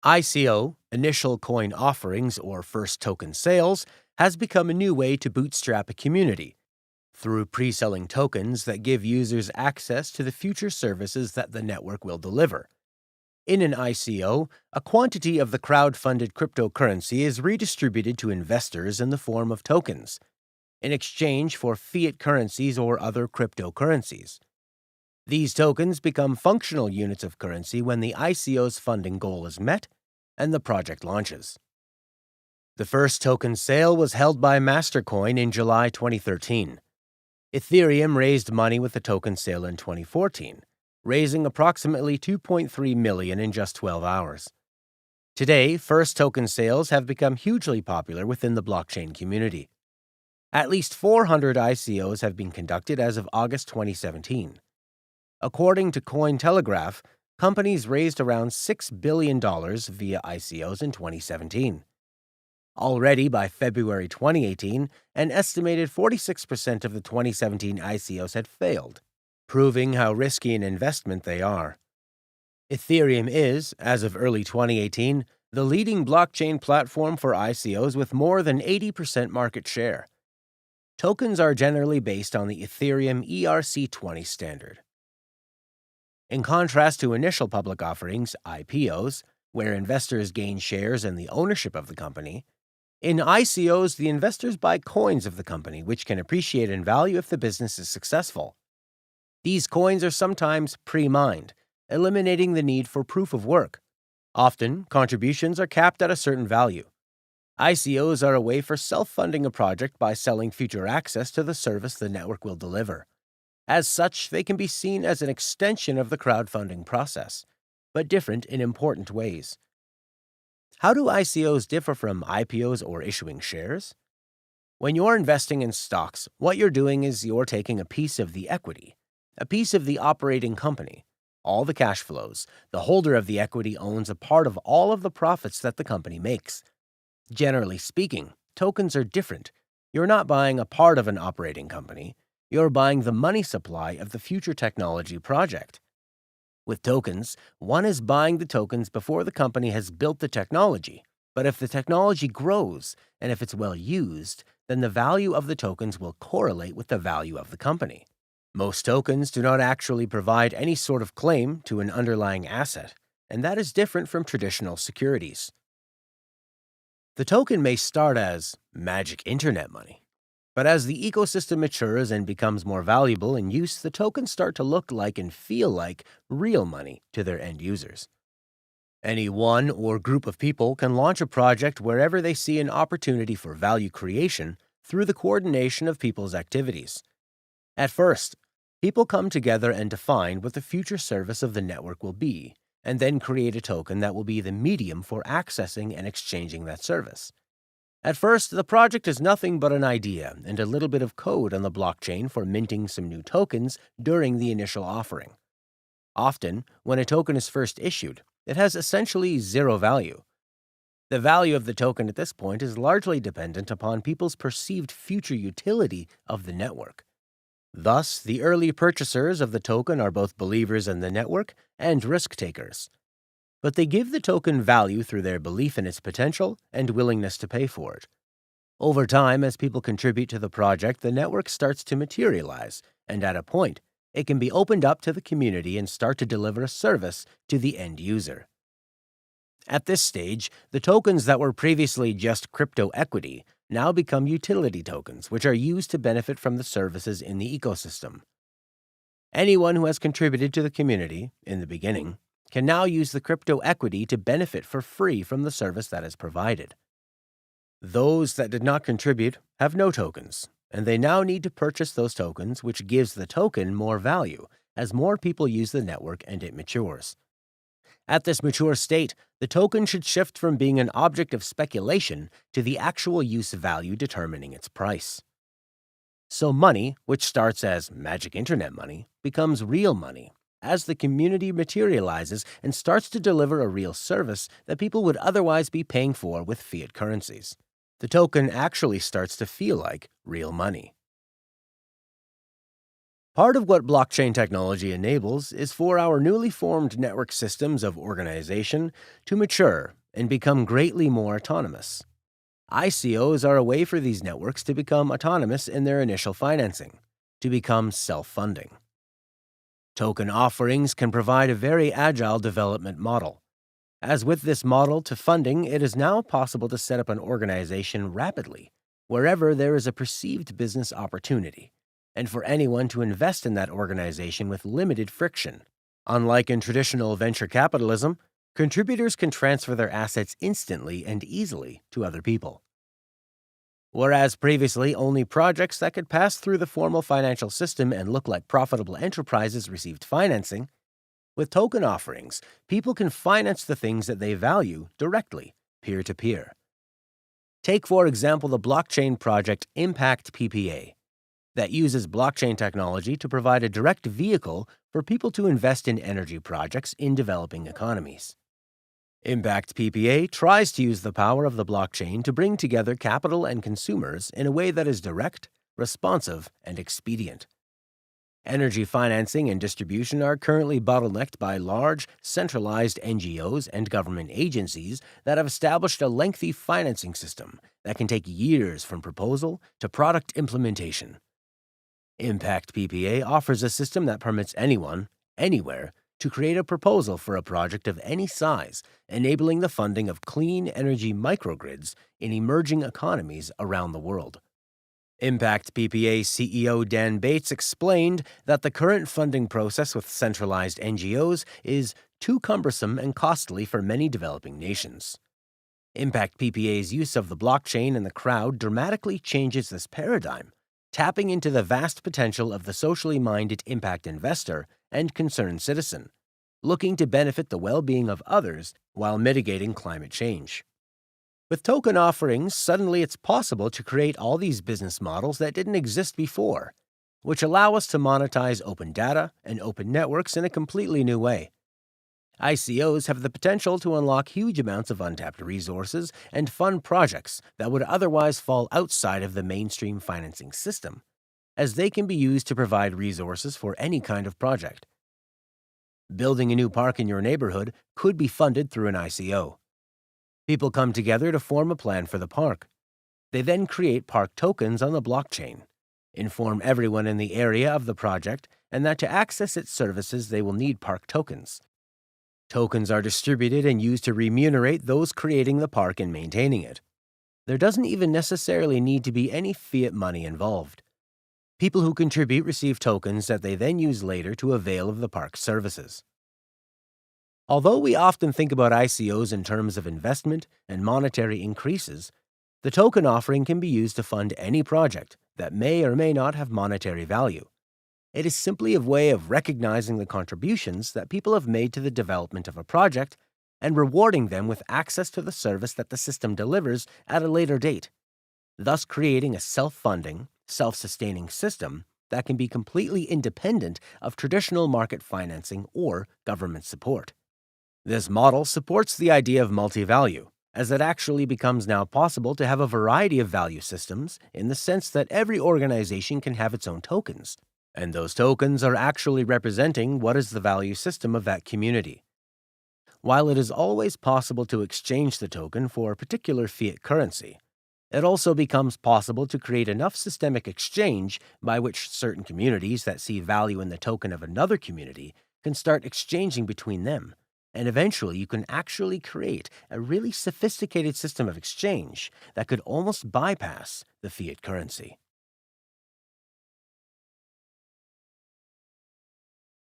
ICO, initial coin offerings or first token sales, has become a new way to bootstrap a community through pre-selling tokens that give users access to the future services that the network will deliver. In an ICO, a quantity of the crowd-funded cryptocurrency is redistributed to investors in the form of tokens, in exchange for fiat currencies or other cryptocurrencies. These tokens become functional units of currency when the ICO's funding goal is met and the project launches. The first token sale was held by Mastercoin in July 2013. Ethereum raised money with the token sale in 2014, raising approximately $2.3 million in just 12 hours. Today, first token sales have become hugely popular within the blockchain community. At least 400 ICOs have been conducted as of August 2017. According to Cointelegraph, companies raised around $6 billion via ICOs in 2017. Already by February 2018, an estimated 46% of the 2017 ICOs had failed, proving how risky an investment they are. Ethereum is, as of early 2018, the leading blockchain platform for ICOs with more than 80% market share. Tokens are generally based on the Ethereum ERC20 standard. In contrast to initial public offerings, IPOs, where investors gain shares in the ownership of the company, in ICOs, the investors buy coins of the company, which can appreciate in value if the business is successful. These coins are sometimes pre-mined, eliminating the need for proof of work. Often, contributions are capped at a certain value. ICOs are a way for self-funding a project by selling future access to the service the network will deliver. As such, they can be seen as an extension of the crowdfunding process, but different in important ways. How do ICOs differ from IPOs or issuing shares? When you're investing in stocks, what you're doing is you're taking a piece of the equity, a piece of the operating company, all the cash flows. The holder of the equity owns a part of all of the profits that the company makes. Generally speaking, tokens are different. You're not buying a part of an operating company. You're buying the money supply of the future technology project. With tokens, one is buying the tokens before the company has built the technology. But if the technology grows and if it's well used, then the value of the tokens will correlate with the value of the company. Most tokens do not actually provide any sort of claim to an underlying asset, and that is different from traditional securities. The token may start as magic internet money, but as the ecosystem matures and becomes more valuable in use, the tokens start to look like and feel like real money to their end users. Any one or group of people can launch a project wherever they see an opportunity for value creation through the coordination of people's activities. At first, people come together and define what the future service of the network will be, and then create a token that will be the medium for accessing and exchanging that service. At first, the project is nothing but an idea and a little bit of code on the blockchain for minting some new tokens during the initial offering. Often, when a token is first issued, it has essentially zero value. The value of the token at this point is largely dependent upon people's perceived future utility of the network. Thus, the early purchasers of the token are both believers in the network and risk takers. But they give the token value through their belief in its potential and willingness to pay for it. Over time, as people contribute to the project, the network starts to materialize, and at a point, it can be opened up to the community and start to deliver a service to the end user. At this stage, the tokens that were previously just crypto equity now become utility tokens, which are used to benefit from the services in the ecosystem. Anyone who has contributed to the community in the beginning can now use the crypto equity to benefit for free from the service that is provided. Those that did not contribute have no tokens, and they now need to purchase those tokens, which gives the token more value as more people use the network and it matures. At this mature state, the token should shift from being an object of speculation to the actual use value determining its price. So money, which starts as magic internet money, becomes real money as the community materializes and starts to deliver a real service that people would otherwise be paying for with fiat currencies. The token actually starts to feel like real money. Part of what blockchain technology enables is for our newly formed network systems of organization to mature and become greatly more autonomous. ICOs are a way for these networks to become autonomous in their initial financing, to become self-funding. Token offerings can provide a very agile development model. As with this model to funding, it is now possible to set up an organization rapidly, wherever there is a perceived business opportunity, and for anyone to invest in that organization with limited friction. Unlike in traditional venture capitalism, contributors can transfer their assets instantly and easily to other people. Whereas previously only projects that could pass through the formal financial system and look like profitable enterprises received financing, with token offerings, people can finance the things that they value directly, peer-to-peer. Take, for example, the blockchain project Impact PPA, that uses blockchain technology to provide a direct vehicle for people to invest in energy projects in developing economies. Impact PPA tries to use the power of the blockchain to bring together capital and consumers in a way that is direct, responsive, and expedient. Energy financing and distribution are currently bottlenecked by large, centralized NGOs and government agencies that have established a lengthy financing system that can take years from proposal to product implementation. Impact PPA offers a system that permits anyone, anywhere, to create a proposal for a project of any size, enabling the funding of clean energy microgrids in emerging economies around the world. Impact PPA CEO Dan Bates explained that the current funding process with centralized NGOs is too cumbersome and costly for many developing nations. Impact PPA's use of the blockchain and the crowd dramatically changes this paradigm, tapping into the vast potential of the socially minded impact investor and concerned citizen, looking to benefit the well-being of others while mitigating climate change. With token offerings, suddenly it's possible to create all these business models that didn't exist before, which allow us to monetize open data and open networks in a completely new way. ICOs have the potential to unlock huge amounts of untapped resources and fund projects that would otherwise fall outside of the mainstream financing system, as they can be used to provide resources for any kind of project. Building a new park in your neighborhood could be funded through an ICO. People come together to form a plan for the park. They then create park tokens on the blockchain, inform everyone in the area of the project, and that to access its services they will need park tokens. Tokens are distributed and used to remunerate those creating the park and maintaining it. There doesn't even necessarily need to be any fiat money involved. People who contribute receive tokens that they then use later to avail of the park's services. Although we often think about ICOs in terms of investment and monetary increases, the token offering can be used to fund any project that may or may not have monetary value. It is simply a way of recognizing the contributions that people have made to the development of a project and rewarding them with access to the service that the system delivers at a later date, thus creating a self-funding, self-sustaining system that can be completely independent of traditional market financing or government support. This model supports the idea of multi-value, as it actually becomes now possible to have a variety of value systems in the sense that every organization can have its own tokens, and those tokens are actually representing what is the value system of that community. While it is always possible to exchange the token for a particular fiat currency, it also becomes possible to create enough systemic exchange by which certain communities that see value in the token of another community can start exchanging between them. And eventually, you can actually create a really sophisticated system of exchange that could almost bypass the fiat currency.